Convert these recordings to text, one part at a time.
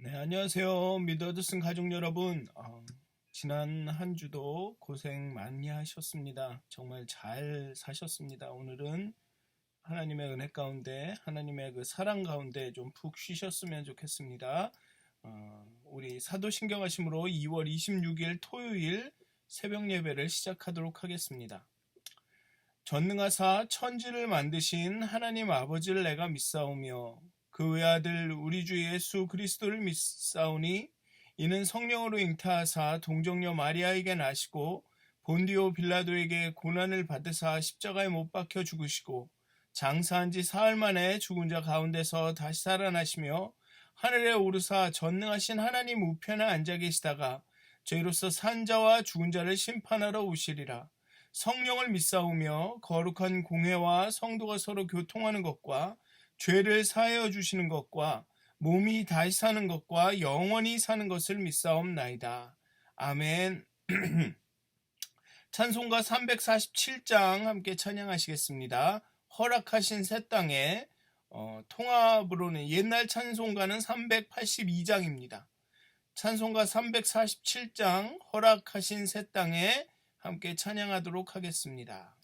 네, 안녕하세요. 미더드슨 가족 여러분. 지난 한 주도 고생 많이 하셨습니다. 정말 잘 사셨습니다. 오늘은 하나님의 은혜 가운데, 하나님의 그 사랑 가운데 좀 푹 쉬셨으면 좋겠습니다. 우리 사도신경하심으로 2월 26일 토요일 새벽 예배를 시작하도록 하겠습니다. 전능하사 천지를 만드신 하나님 아버지를 내가 믿사오며 그 외아들 우리 주 예수 그리스도를 믿사오니 이는 성령으로 잉타하사 동정녀 마리아에게 나시고 본디오 빌라도에게 고난을 받으사 십자가에 못 박혀 죽으시고 장사한 지 사흘 만에 죽은 자 가운데서 다시 살아나시며 하늘에 오르사 전능하신 하나님 우편에 앉아 계시다가 저희로서 산 자와 죽은 자를 심판하러 오시리라. 성령을 믿사오며 거룩한 공회와 성도가 서로 교통하는 것과 죄를 사하여 주시는 것과 몸이 다시 사는 것과 영원히 사는 것을 믿사옵나이다. 아멘. 찬송가 347장 함께 찬양하시겠습니다. 허락하신 새 땅에 통합으로는 옛날 찬송가는 382장입니다. 찬송가 347장 허락하신 새 땅에 함께 찬양하도록 하겠습니다.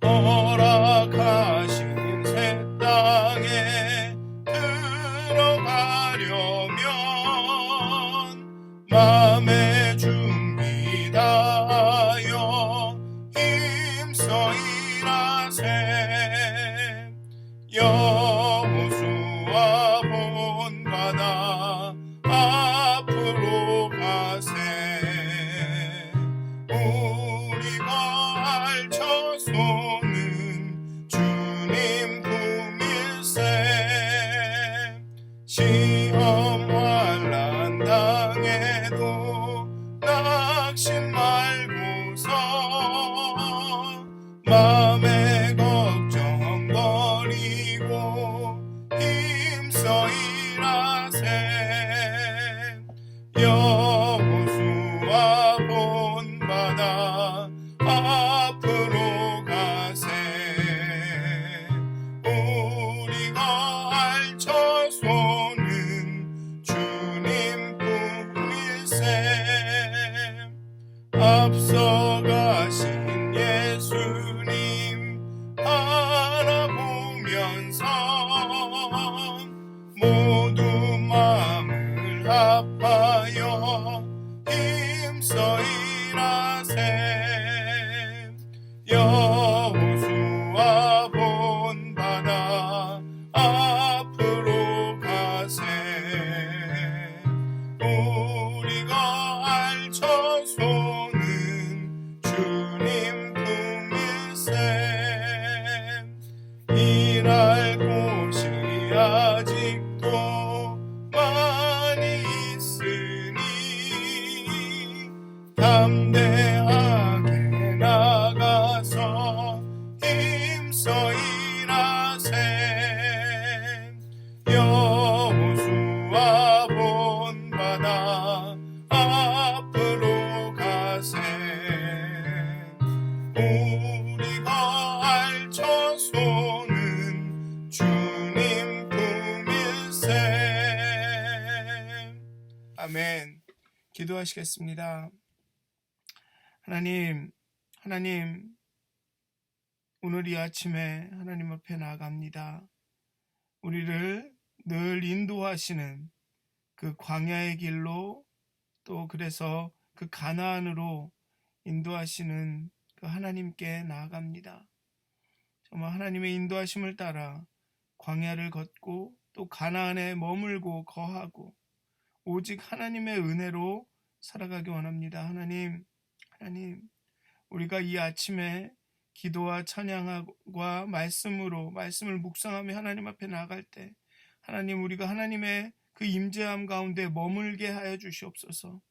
허락하신 새 땅에 들어가려면 마음의 준비 다하여 힘써 일하세. 여호수아 본받아 앞으로 가세. 우리가 알쳐 쏘는 주님 품일세. 시험 환난 당해도 낙심 말고서 마음의 걱정 버리고 힘써 일하세. 여호수아 본받아 앞으로 가세. 우리가 알쳐 쏘는 주님 품일세. 앞서 가신 예수님 바라보면서 모두 마음을 합하여 힘써 일하세. 여호수아 본받아 앞으로 가세. 우리가 알쳐 쏘는 주님 품일세. 일할 곳이 아직도 많이 있으니 담대하게 나가서 힘써 일하세. 여호수아 본받아 앞으로 가세. 우리가 알쳐 쏘는 주님 품일세. 아멘. 기도하시겠습니다. 하나님, 오늘 이 아침에 하나님 앞에 나아갑니다. 우리를 늘 인도하시는 그 광야의 길로, 또 그래서 그 가나안으로 인도하시는 그 하나님께 나아갑니다. 정말 하나님의 인도하심을 따라 광야를 걷고 또 가나안에 머물고 거하고 오직 하나님의 은혜로 살아가기 원합니다. 하나님, 우리가 이 아침에 기도와 찬양과 말씀을 묵상하며 하나님 앞에 나아갈 때 하나님, 우리가 하나님의 그 임재함 가운데 머물게 하여 주시옵소서.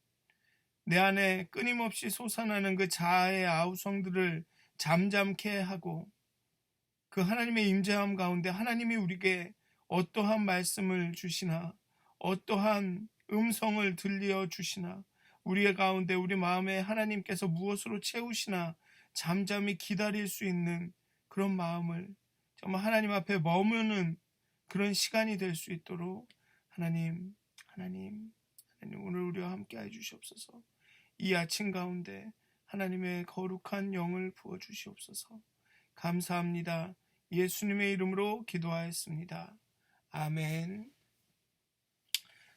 내 안에 끊임없이 솟아나는 그 자아의 아우성들을 잠잠케 하고 그 하나님의 임재함 가운데 하나님이 우리에게 어떠한 말씀을 주시나 어떠한 음성을 들려 주시나 우리의 가운데 우리 마음에 하나님께서 무엇으로 채우시나 잠잠히 기다릴 수 있는 그런 마음을 정말 하나님 앞에 머무는 그런 시간이 될 수 있도록 하나님 오늘 우리와 함께 해 주시옵소서. 이 아침 가운데 하나님의 거룩한 영을 부어 주시옵소서. 감사합니다. 예수님의 이름으로 기도하였습니다. 아멘.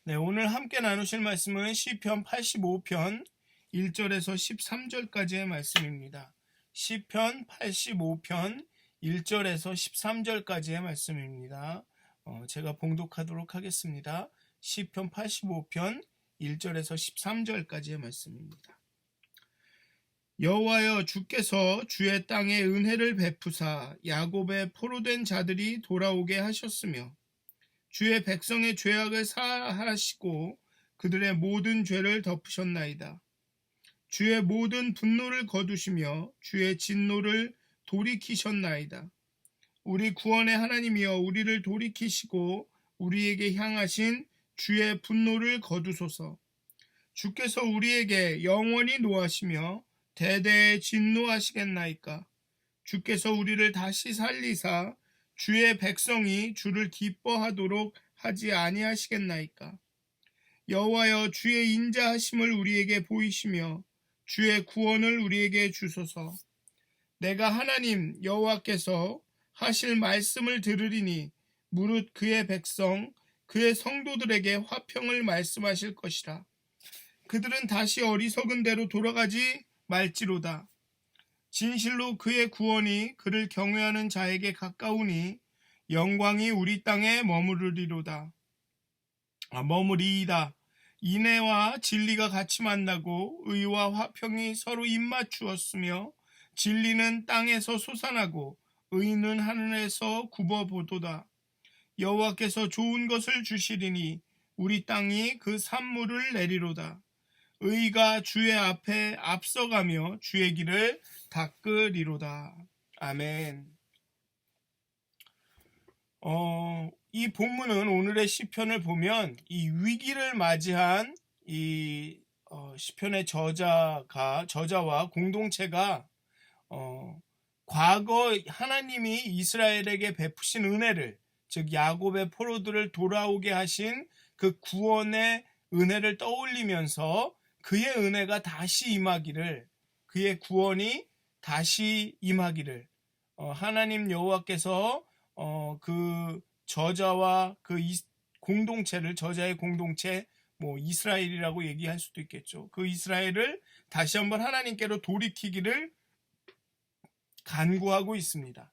네, 오늘 함께 나누실 말씀은 시편 85편 1절에서 13절까지의 말씀입니다. 시편 85편 1절에서 13절까지의 말씀입니다. 제가 봉독하도록 하겠습니다. 시편 85편 1절에서 13절까지의 말씀입니다. 여호와여, 주께서 주의 땅에 은혜를 베푸사 야곱의 포로된 자들이 돌아오게 하셨으며 주의 백성의 죄악을 사하시고 그들의 모든 죄를 덮으셨나이다. 주의 모든 분노를 거두시며 주의 진노를 돌이키셨나이다. 우리 구원의 하나님이여, 우리를 돌이키시고 우리에게 향하신 주의 분노를 거두소서. 주께서 우리에게 영원히 노하시며 대대에 진노하시겠나이까. 주께서 우리를 다시 살리사 주의 백성이 주를 기뻐하도록 하지 아니하시겠나이까. 여호와여, 주의 인자하심을 우리에게 보이시며 주의 구원을 우리에게 주소서. 내가 하나님 여호와께서 하실 말씀을 들으리니 무릇 그의 백성 그의 성도들에게 화평을 말씀하실 것이라. 그들은 다시 어리석은 대로 돌아가지 말지로다. 진실로 그의 구원이 그를 경외하는 자에게 가까우니 영광이 우리 땅에 머무르리이다. 인애와 진리가 같이 만나고 의와 화평이 서로 입맞추었으며 진리는 땅에서 솟아나고 의는 하늘에서 굽어보도다. 여호와께서 좋은 것을 주시리니 우리 땅이 그 산물을 내리로다. 의가 주의 앞에 앞서가며 주의 길을 닦으리로다. 아멘. 이 본문은 오늘의 시편을 보면 이 위기를 맞이한 이 시편의 저자와 공동체가 과거 하나님이 이스라엘에게 베푸신 은혜를, 즉 야곱의 포로들을 돌아오게 하신 그 구원의 은혜를 떠올리면서 그의 은혜가 다시 임하기를, 그의 구원이 다시 임하기를 하나님 여호와께서 그 저자와 그 공동체를, 저자의 공동체, 이스라엘이라고 얘기할 수도 있겠죠. 그 이스라엘을 다시 한번 하나님께로 돌이키기를 간구하고 있습니다.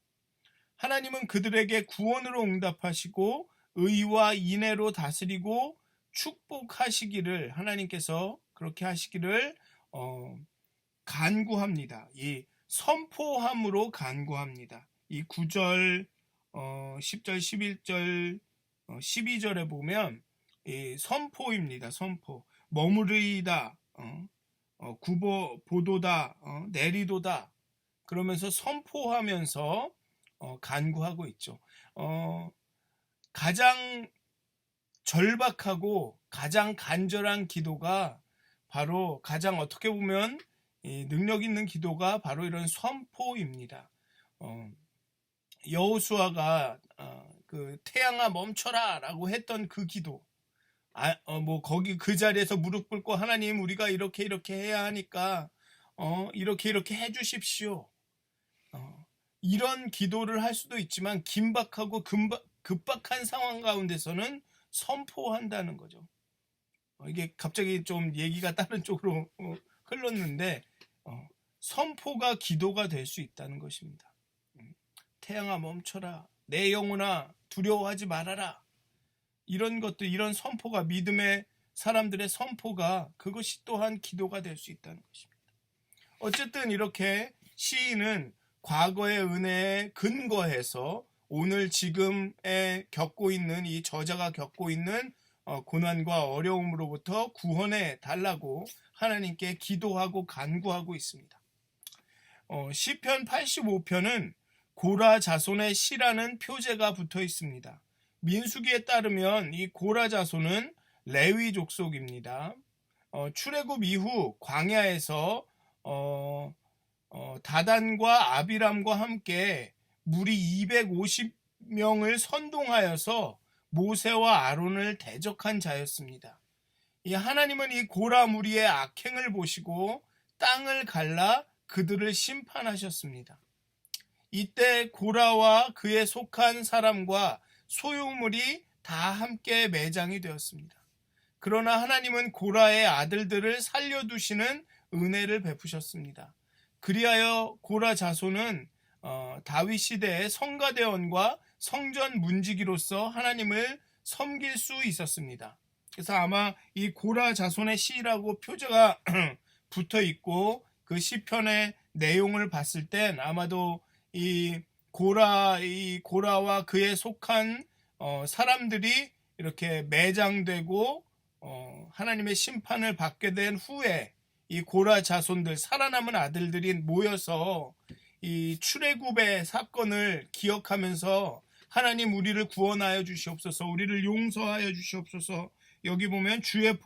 하나님은 그들에게 구원으로 응답하시고 의와 인애로 다스리고 축복하시기를, 하나님께서 그렇게 하시기를 간구합니다. 이 선포함으로 간구합니다. 이 9절, 10절, 11절, 12절에 보면 이 선포입니다. 선포. 머무르이다, 보도다, 내리도다, 그러면서 선포하면서 간구하고 있죠. 가장 절박하고 가장 간절한 기도가 바로, 가장 어떻게 보면 능력 있는 기도가 바로 이런 선포입니다. 여호수아가 그 태양아 멈춰라 라고 했던 그 기도, 거기 그 자리에서 무릎 꿇고 하나님, 우리가 이렇게 해야 하니까 이렇게 해 주십시오, 이런 기도를 할 수도 있지만 긴박하고 급박한 상황 가운데서는 선포한다는 거죠. 이게 갑자기 좀 얘기가 다른 쪽으로 흘렀는데 선포가 기도가 될 수 있다는 것입니다. 태양아 멈춰라, 내 영혼아 두려워하지 말아라, 이런 것들, 이런 선포가, 믿음의 사람들의 선포가, 그것이 또한 기도가 될 수 있다는 것입니다. 어쨌든 이렇게 시인은 과거의 은혜에 근거해서 오늘 지금에 겪고 있는, 이 저자가 겪고 있는 고난과 어려움으로부터 구원해 달라고 하나님께 기도하고 간구하고 있습니다. 시편 85편은 고라 자손의 시라는 표제가 붙어 있습니다. 민수기에 따르면 이 고라 자손은 레위 족속입니다. 출애굽 이후 광야에서 다단과 아비람과 함께 무리 250명을 선동하여서 모세와 아론을 대적한 자였습니다. 이 하나님은 이 고라 무리의 악행을 보시고 땅을 갈라 그들을 심판하셨습니다. 이때 고라와 그에 속한 사람과 소유물이 다 함께 매장이 되었습니다. 그러나 하나님은 고라의 아들들을 살려두시는 은혜를 베푸셨습니다. 그리하여 고라 자손은 다윗 시대의 성가대원과 성전 문지기로서 하나님을 섬길 수 있었습니다. 그래서 아마 이 고라 자손의 시라고 표제가 붙어 있고 그 시편의 내용을 봤을 땐 아마도 이 고라와 그에 속한 사람들이 이렇게 매장되고 하나님의 심판을 받게 된 후에 이 고라 자손들, 살아남은 아들들이 모여서 이 출애굽의 사건을 기억하면서 하나님 우리를 구원하여 주시옵소서, 우리를 용서하여 주시옵소서, 여기 보면 주의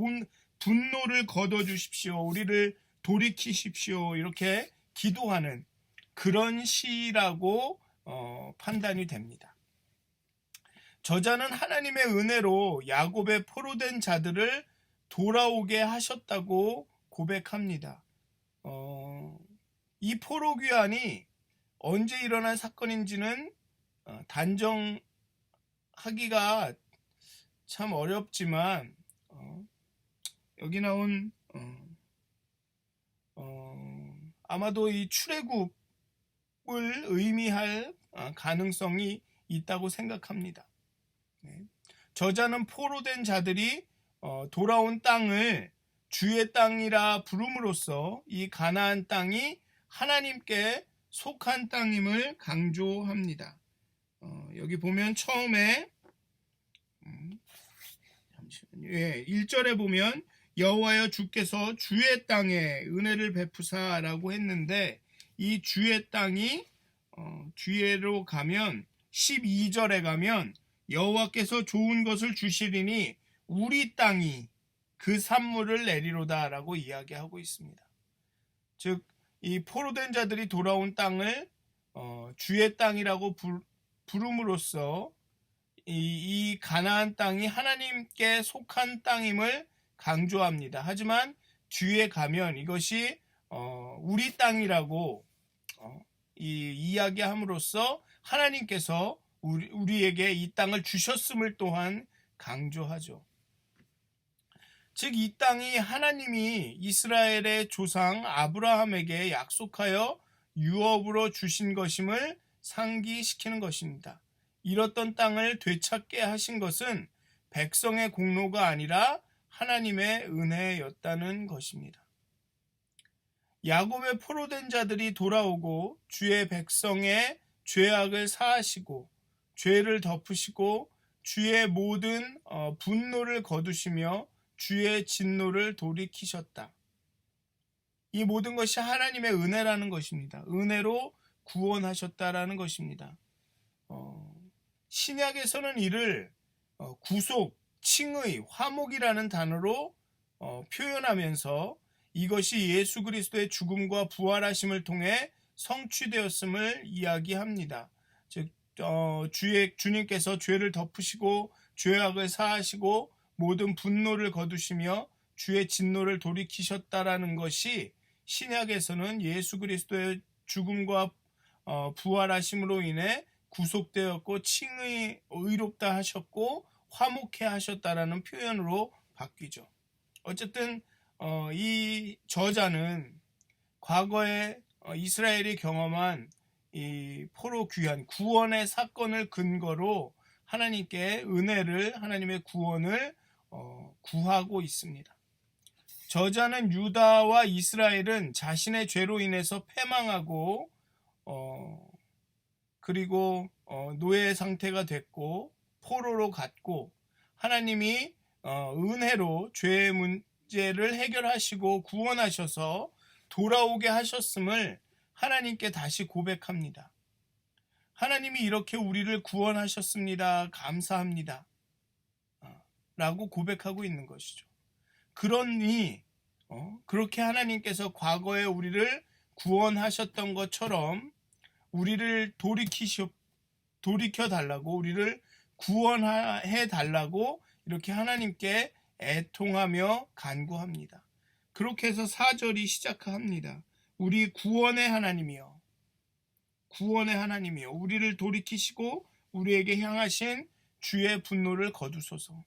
분노를 거둬 주십시오, 우리를 돌이키십시오, 이렇게 기도하는 그런 시라고 판단이 됩니다. 저자는 하나님의 은혜로 야곱의 포로된 자들을 돌아오게 하셨다고 고백합니다. 이 포로 귀환이 언제 일어난 사건인지는 단정하기가 참 어렵지만 여기 나온 아마도 이 출애굽을 의미할 가능성이 있다고 생각합니다. 저자는 포로된 자들이 돌아온 땅을 주의 땅이라 부름으로써 이 가나안 땅이 하나님께 속한 땅임을 강조합니다. 여기 보면 처음에 1절에 보면 여호와여 주께서 주의 땅에 은혜를 베푸사라고 했는데 이 주의 땅이 뒤로 가면 12절에 가면 여호와께서 좋은 것을 주시리니 우리 땅이 그 산물을 내리로다라고 이야기하고 있습니다. 즉 이 포로된 자들이 돌아온 땅을 주의 땅이라고 부름으로써 이 가나안 땅이 하나님께 속한 땅임을 강조합니다. 하지만 뒤에 가면 이것이 우리 땅이라고 이야기함으로써 하나님께서 우리에게 이 땅을 주셨음을 또한 강조하죠. 즉 이 땅이 하나님이 이스라엘의 조상 아브라함에게 약속하여 유업으로 주신 것임을 상기시키는 것입니다. 잃었던 땅을 되찾게 하신 것은 백성의 공로가 아니라 하나님의 은혜였다는 것입니다. 야곱의 포로된 자들이 돌아오고 주의 백성의 죄악을 사하시고 죄를 덮으시고 주의 모든 분노를 거두시며 주의 진노를 돌이키셨다. 이 모든 것이 하나님의 은혜라는 것입니다. 은혜로 구원하셨다라는 것입니다. 신약에서는 이를 구속, 칭의, 화목이라는 단어로 표현하면서 이것이 예수 그리스도의 죽음과 부활하심을 통해 성취되었음을 이야기합니다. 즉 주님께서 죄를 덮으시고 죄악을 사하시고 모든 분노를 거두시며 주의 진노를 돌이키셨다라는 것이 신약에서는 예수 그리스도의 죽음과 부활하심으로 인해 구속되었고 칭의 의롭다 하셨고 화목해 하셨다라는 표현으로 바뀌죠. 어쨌든 이 저자는 과거에 이스라엘이 경험한 이 포로 귀환 구원의 사건을 근거로 하나님께 은혜를 하나님의 구원을 구하고 있습니다. 저자는 유다와 이스라엘은 자신의 죄로 인해서 패망하고 그리고 노예 상태가 됐고 포로로 갔고 하나님이 은혜로 죄의 문제를 해결하시고 구원하셔서 돌아오게 하셨음을 하나님께 다시 고백합니다. 하나님이 이렇게 우리를 구원하셨습니다. 감사합니다. 라고 고백하고 있는 것이죠. 그러니 그렇게 하나님께서 과거에 우리를 구원하셨던 것처럼 우리를 돌이켜 달라고, 우리를 구원해 달라고 이렇게 하나님께 애통하며 간구합니다. 그렇게 해서 4절이 시작합니다. 우리 구원의 하나님이여, 구원의 하나님이여, 우리를 돌이키시고 우리에게 향하신 주의 분노를 거두소서.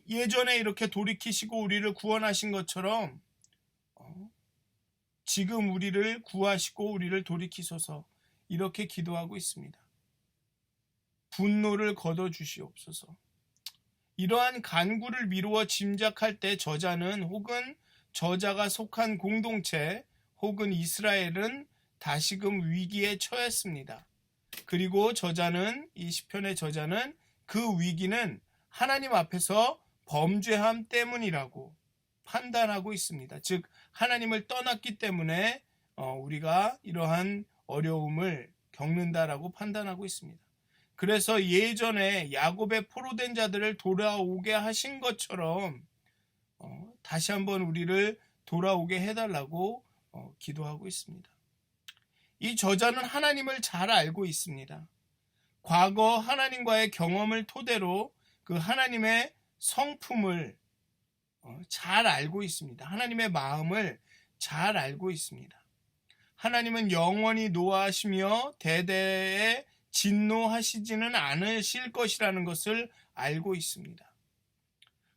예전에 이렇게 돌이키시고 우리를 구원하신 것처럼 지금 우리를 구하시고 우리를 돌이키소서, 이렇게 기도하고 있습니다. 분노를 거둬주시옵소서. 이러한 간구를 미루어 짐작할 때 저자는, 혹은 저자가 속한 공동체, 혹은 이스라엘은 다시금 위기에 처했습니다. 그리고 저자는, 이 시편의 저자는 그 위기는 하나님 앞에서 범죄함 때문이라고 판단하고 있습니다. 즉 하나님을 떠났기 때문에 우리가 이러한 어려움을 겪는다라고 판단하고 있습니다. 그래서 예전에 야곱의 포로된 자들을 돌아오게 하신 것처럼 다시 한번 우리를 돌아오게 해달라고 기도하고 있습니다. 이 저자는 하나님을 잘 알고 있습니다. 과거 하나님과의 경험을 토대로 그 하나님의 성품을 잘 알고 있습니다. 하나님의 마음을 잘 알고 있습니다. 하나님은 영원히 노하시며 대대에 진노하시지는 않으실 것이라는 것을 알고 있습니다.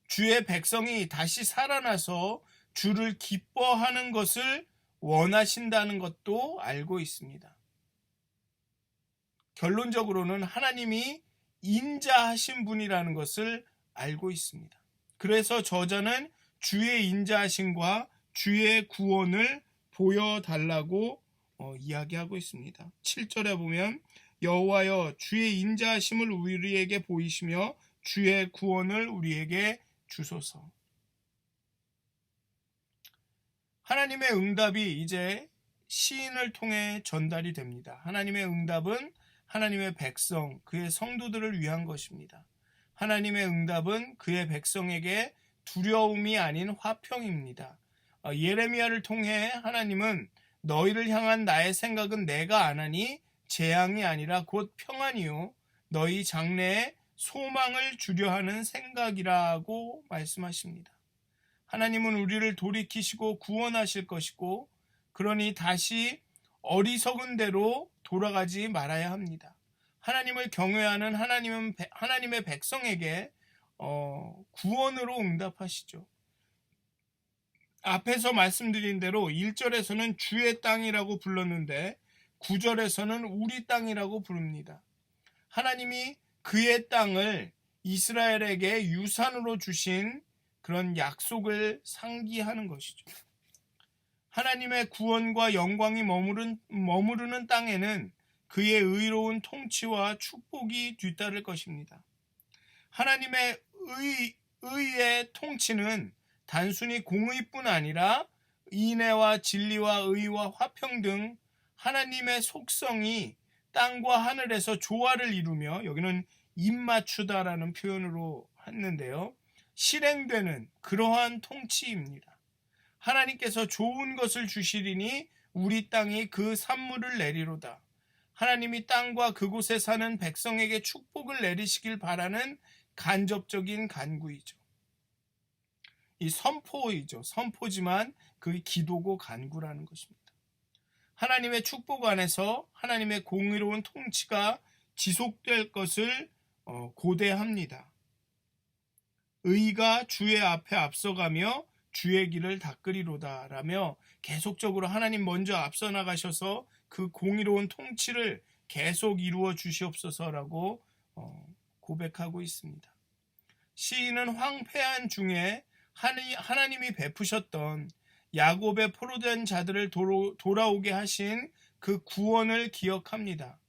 주의 백성이 다시 살아나서 주를 기뻐하는 것을 원하신다는 것도 알고 있습니다. 결론적으로는 하나님이 인자하신 분이라는 것을 알고 있습니다. 그래서 저자는 주의 인자하심과 주의 구원을 보여달라고 이야기하고 있습니다. 7절에 보면 여호와여 주의 인자하심을 우리에게 보이시며 주의 구원을 우리에게 주소서. 하나님의 응답이 이제 시인을 통해 전달이 됩니다. 하나님의 응답은 하나님의 백성, 그의 성도들을 위한 것입니다. 하나님의 응답은 그의 백성에게 두려움이 아닌 화평입니다. 예레미야를 통해 하나님은 너희를 향한 나의 생각은 내가 아나니 재앙이 아니라 곧 평안이요 너희 장래에 소망을 주려 하는 생각이라고 말씀하십니다. 하나님은 우리를 돌이키시고 구원하실 것이고, 그러니 다시 어리석은 대로 돌아가지 말아야 합니다. 하나님을 경외하는 하나님의 백성에게 구원으로 응답하시죠. 앞에서 말씀드린 대로 1절에서는 주의 땅이라고 불렀는데 9절에서는 우리 땅이라고 부릅니다. 하나님이 그의 땅을 이스라엘에게 유산으로 주신 그런 약속을 상기하는 것이죠. 하나님의 구원과 영광이 머무르는 땅에는 그의 의로운 통치와 축복이 뒤따를 것입니다. 하나님의 의의 통치는 단순히 공의뿐 아니라 인애와 진리와 의와 화평 등 하나님의 속성이 땅과 하늘에서 조화를 이루며, 여기는 입맞추다라는 표현으로 했는데요, 실행되는 그러한 통치입니다. 하나님께서 좋은 것을 주시리니 우리 땅이 그 산물을 내리로다. 하나님이 땅과 그곳에 사는 백성에게 축복을 내리시길 바라는 간접적인 간구이죠. 이 선포이죠. 선포지만 그 기도고 간구라는 것입니다. 하나님의 축복 안에서 하나님의 공의로운 통치가 지속될 것을 고대합니다. 의가 주의 앞에 앞서가며 주의 길을 닦으리로다 라며 계속적으로 하나님 먼저 앞서 나가셔서 그 공의로운 통치를 계속 이루어 주시옵소서라고 고백하고 있습니다. 시인은 황폐한 중에 하나님이 베푸셨던 야곱의 포로된 자들을 돌아오게 하신 그 구원을 기억합니다.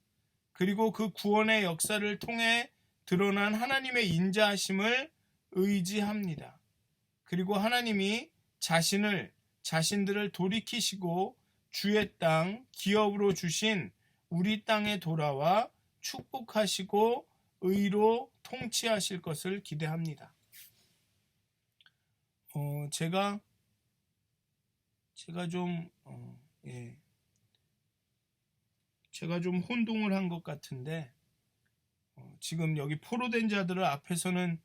그리고 그 구원의 역사를 통해 드러난 하나님의 인자하심을 의지합니다. 그리고 하나님이 자신들을 돌이키시고 주의 땅 기업으로 주신 우리 땅에 돌아와 축복하시고 의로 통치하실 것을 기대합니다. 제가 제가 좀 제가 좀 혼동을 한 것 같은데, 지금 여기 포로된 자들을 앞에서는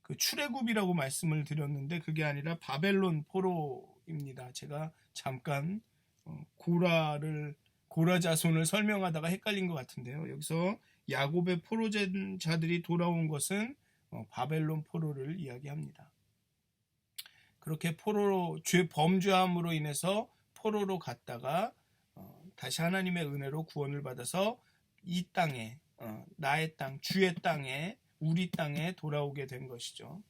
그 출애굽이라고 말씀을 드렸는데 그게 아니라 바벨론 포로입니다. 제가 잠깐 고라 자손을 설명하다가 헷갈린 것 같은데요. 여기서 야곱의 포로된 자들이 돌아온 것은 바벨론 포로를 이야기합니다. 그렇게 범죄함으로 인해서 포로로 갔다가 다시 하나님의 은혜로 구원을 받아서 이 땅에, 나의 땅, 주의 땅에, 우리 땅에 돌아오게 된 것이죠.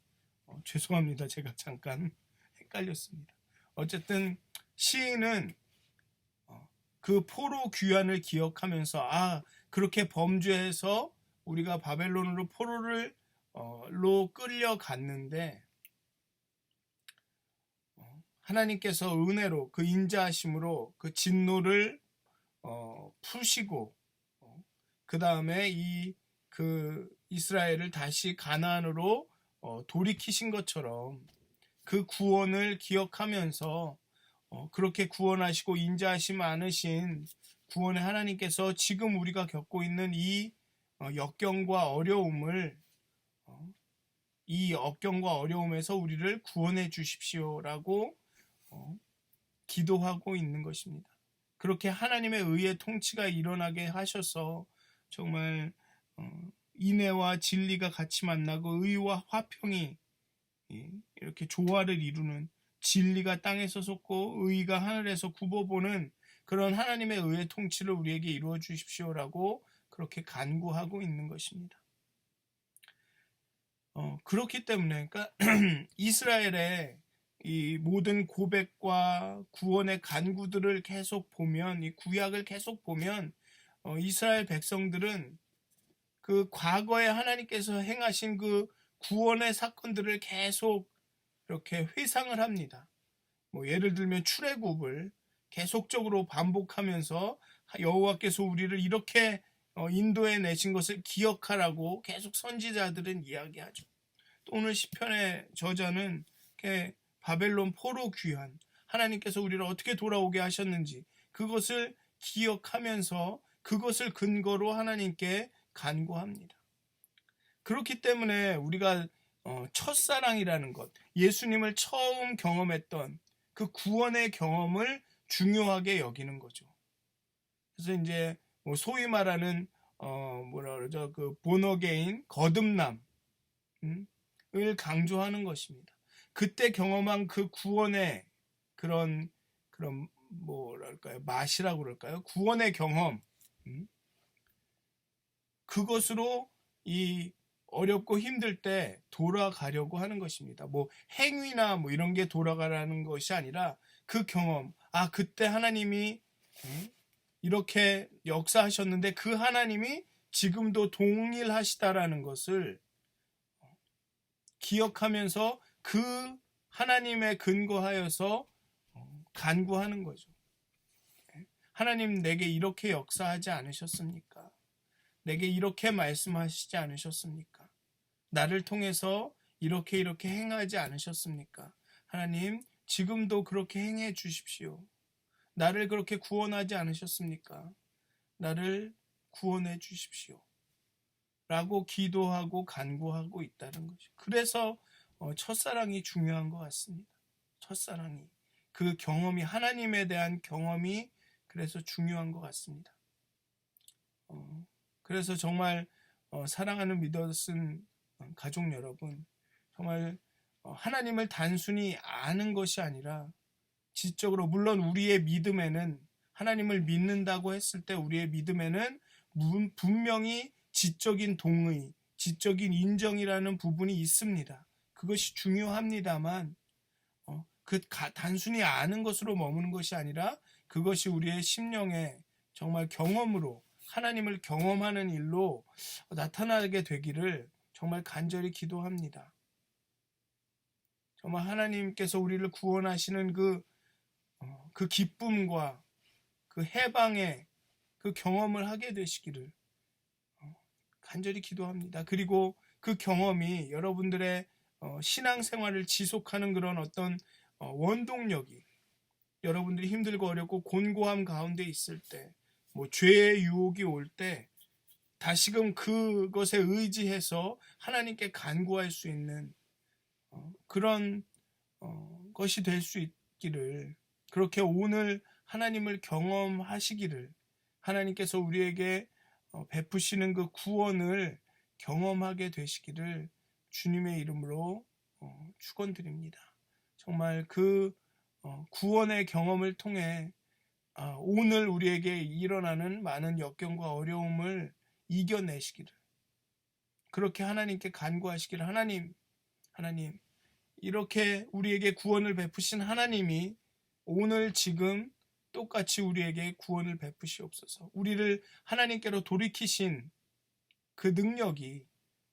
죄송합니다. 제가 잠깐 헷갈렸습니다. 어쨌든 시인은 그 포로 귀환을 기억하면서 그렇게 범죄해서 우리가 바벨론으로 포로로 끌려갔는데 하나님께서 은혜로 그 인자하심으로 그 진노를 푸시고 그 다음에 그 이스라엘을 다시 가나안으로 돌이키신 것처럼 그 구원을 기억하면서 그렇게 구원하시고 인자하심 많으신 구원의 하나님께서 지금 우리가 겪고 있는 이 역경과 어려움에서 우리를 구원해 주십시오라고 기도하고 있는 것입니다. 그렇게 하나님의 의의 통치가 일어나게 하셔서 정말 인애와 진리가 같이 만나고 의와 화평이 이렇게 조화를 이루는, 진리가 땅에서 솟고 의가 하늘에서 굽어보는 그런 하나님의 의의 통치를 우리에게 이루어 주십시오라고 그렇게 간구하고 있는 것입니다. 그렇기 때문에 그러니까 이스라엘의 이 모든 고백과 구원의 간구들을 계속 보면, 이 구약을 계속 보면 이스라엘 백성들은 그 과거에 하나님께서 행하신 그 구원의 사건들을 계속 이렇게 회상을 합니다. 예를 들면 출애굽을 계속적으로 반복하면서 여호와께서 우리를 이렇게 인도해 내신 것을 기억하라고 계속 선지자들은 이야기하죠. 또 오늘 시편의 저자는 바벨론 포로 귀환, 하나님께서 우리를 어떻게 돌아오게 하셨는지 그것을 기억하면서 그것을 근거로 하나님께 간구합니다. 그렇기 때문에 우리가 첫사랑이라는 것, 예수님을 처음 경험했던 그 구원의 경험을 중요하게 여기는 거죠. 그래서 이제 소위 말하는 그 본어게인, 거듭남을 강조하는 것입니다. 그때 경험한 그 구원의 그런 뭐랄까요, 맛이라고 그럴까요? 구원의 경험, 그것으로 이 어렵고 힘들 때 돌아가려고 하는 것입니다. 행위나 이런 게 돌아가라는 것이 아니라 그 경험, 그때 하나님이 이렇게 역사하셨는데 그 하나님이 지금도 동일하시다라는 것을 기억하면서 그 하나님에 근거하여서 간구하는 거죠. 하나님, 내게 이렇게 역사하지 않으셨습니까? 내게 이렇게 말씀하시지 않으셨습니까? 나를 통해서 이렇게 행하지 않으셨습니까? 하나님, 지금도 그렇게 행해 주십시오. 나를 그렇게 구원하지 않으셨습니까? 나를 구원해 주십시오. 라고 기도하고 간구하고 있다는 거죠. 그래서 첫사랑이 중요한 것 같습니다. 첫사랑이, 그 경험이, 하나님에 대한 경험이 그래서 중요한 것 같습니다. 그래서 정말 사랑하는 믿었은 가족 여러분, 정말 하나님을 단순히 아는 것이 아니라 지적으로, 물론 우리의 믿음에는, 하나님을 믿는다고 했을 때 우리의 믿음에는 분명히 지적인 동의, 지적인 인정이라는 부분이 있습니다. 그것이 중요합니다만 단순히 아는 것으로 머무는 것이 아니라 그것이 우리의 심령에 정말 경험으로, 하나님을 경험하는 일로 나타나게 되기를 정말 간절히 기도합니다. 정말 하나님께서 우리를 구원하시는 그 기쁨과 그 해방의 그 경험을 하게 되시기를 간절히 기도합니다. 그리고 그 경험이 여러분들의 신앙생활을 지속하는 그런 어떤 원동력이, 여러분들이 힘들고 어렵고 곤고함 가운데 있을 때, 죄의 유혹이 올 때 다시금 그것에 의지해서 하나님께 간구할 수 있는 그런 것이 될 수 있기를, 그렇게 오늘 하나님을 경험하시기를, 하나님께서 우리에게 베푸시는 그 구원을 경험하게 되시기를 주님의 이름으로 축원드립니다. 정말 그 구원의 경험을 통해 오늘 우리에게 일어나는 많은 역경과 어려움을 이겨내시기를, 그렇게 하나님께 간구하시기를, 하나님 이렇게 우리에게 구원을 베푸신 하나님이 오늘 지금 똑같이 우리에게 구원을 베푸시옵소서. 우리를 하나님께로 돌이키신 그 능력이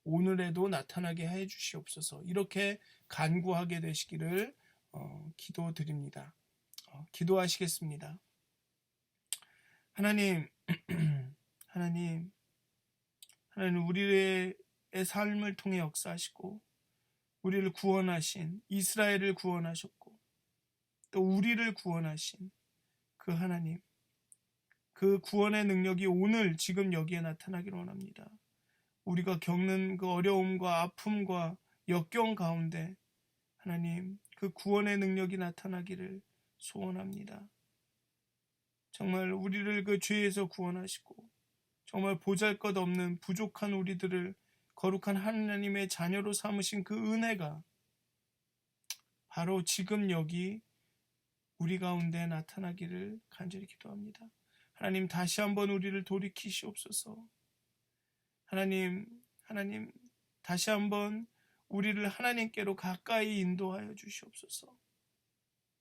오늘에도 나타나게 해 주시옵소서. 이렇게 간구하게 되시기를 기도드립니다. 기도하시겠습니다. 하나님, 하나님 우리의 삶을 통해 역사하시고 우리를 구원하신, 이스라엘을 구원하셨고 또 우리를 구원하신 그 하나님, 그 구원의 능력이 오늘 지금 여기에 나타나기를 원합니다. 우리가 겪는 그 어려움과 아픔과 역경 가운데 하나님, 그 구원의 능력이 나타나기를 소원합니다. 정말 우리를 그 죄에서 구원하시고 정말 보잘것없는 부족한 우리들을 거룩한 하나님의 자녀로 삼으신 그 은혜가 바로 지금 여기 우리 가운데 나타나기를 간절히 기도합니다. 하나님, 다시 한번 우리를 돌이키시옵소서. 하나님 다시 한번 우리를 하나님께로 가까이 인도하여 주시옵소서.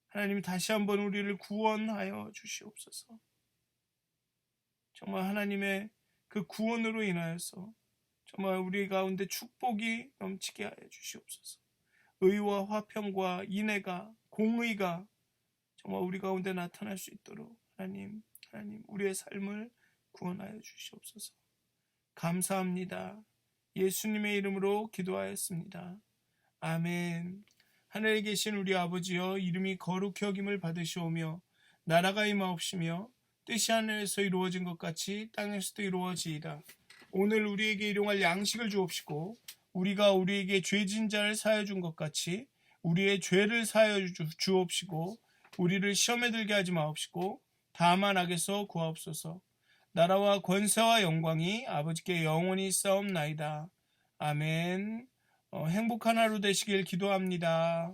하나님, 다시 한번 우리를 구원하여 주시옵소서. 정말 하나님의 그 구원으로 인하여서 정말 우리 가운데 축복이 넘치게 하여 주시옵소서. 의와 화평과 인애가, 공의가 정말 우리 가운데 나타날 수 있도록 하나님 우리의 삶을 구원하여 주시옵소서. 감사합니다. 예수님의 이름으로 기도하였습니다. 아멘. 하늘에 계신 우리 아버지여, 이름이 거룩히 여김을 받으시오며 나라가 임하옵시며 뜻이 하늘에서 이루어진 것 같이 땅에서도 이루어지이다. 오늘 우리에게 일용할 양식을 주옵시고 우리가 우리에게 죄진 자를 사하여 준 것 같이 우리의 죄를 사하여 주옵시고 우리를 시험에 들게 하지 마옵시고 다만 악에서 구하옵소서. 나라와 권세와 영광이 아버지께 영원히 있사옵나이다. 아멘. 행복한 하루 되시길 기도합니다.